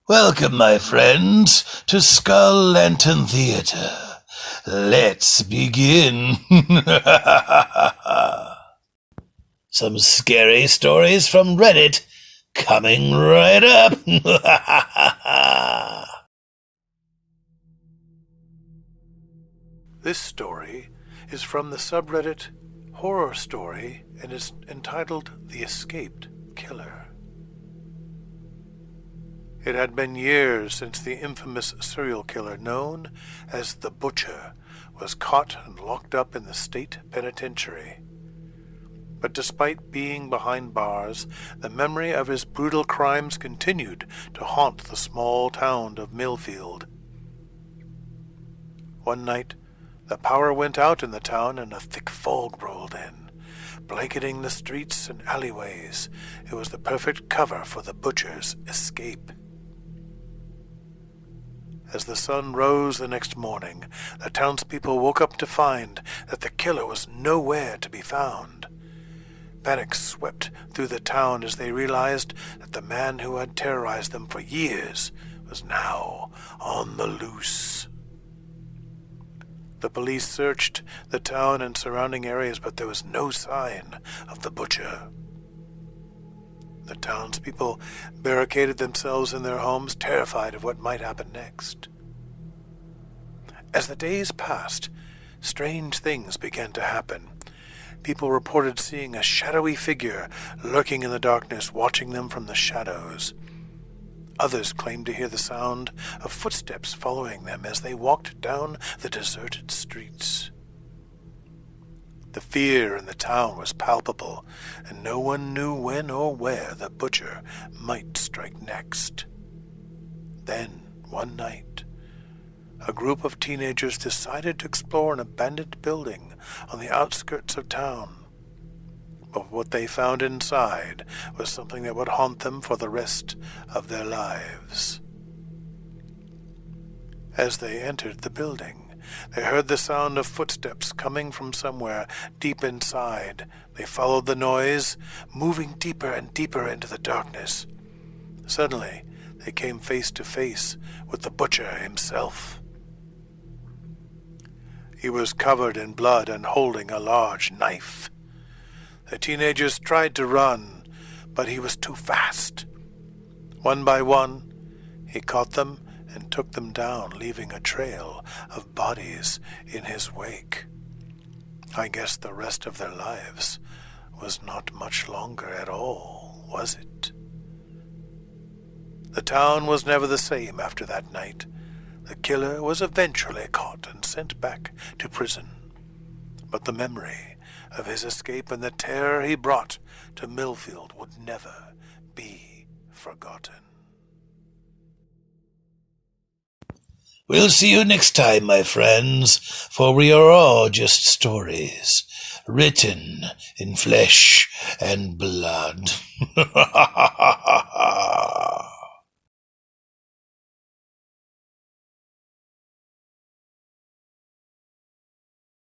Welcome, my friends, to Skull Lantern Theater. Let's begin. Some scary stories from Reddit coming right up. This story is from the subreddit Horror Story and is entitled The Escaped Killer. It had been years since the infamous serial killer known as the Butcher was caught and locked up in the state penitentiary. But despite being behind bars, the memory of his brutal crimes continued to haunt the small town of Millfield. One night, the power went out in the town and a thick fog rolled in, blanketing the streets and alleyways. It was the perfect cover for the Butcher's escape. As the sun rose the next morning, the townspeople woke up to find that the killer was nowhere to be found. Panic swept through the town as they realized that the man who had terrorized them for years was now on the loose. The police searched the town and surrounding areas, but there was no sign of the Butcher. The townspeople barricaded themselves in their homes, terrified of what might happen next. As the days passed, strange things began to happen. People reported seeing a shadowy figure lurking in the darkness, watching them from the shadows. Others claimed to hear the sound of footsteps following them as they walked down the deserted streets. The fear in the town was palpable, and no one knew when or where the Butcher might strike next. Then, one night, a group of teenagers decided to explore an abandoned building on the outskirts of town. But what they found inside was something that would haunt them for the rest of their lives. As they entered the building, they heard the sound of footsteps coming from somewhere deep inside. They followed the noise, moving deeper and deeper into the darkness. Suddenly, they came face to face with the Butcher himself. He was covered in blood and holding a large knife. The teenagers tried to run, but he was too fast. One by one, he caught them and took them down, leaving a trail of bodies in his wake. I guess the rest of their lives was not much longer at all, was it? The town was never the same after that night. The killer was eventually caught and sent back to prison. But the memory of his escape and the terror he brought to Millfield would never be forgotten. We'll see you next time, my friends, for we are all just stories, written in flesh and blood.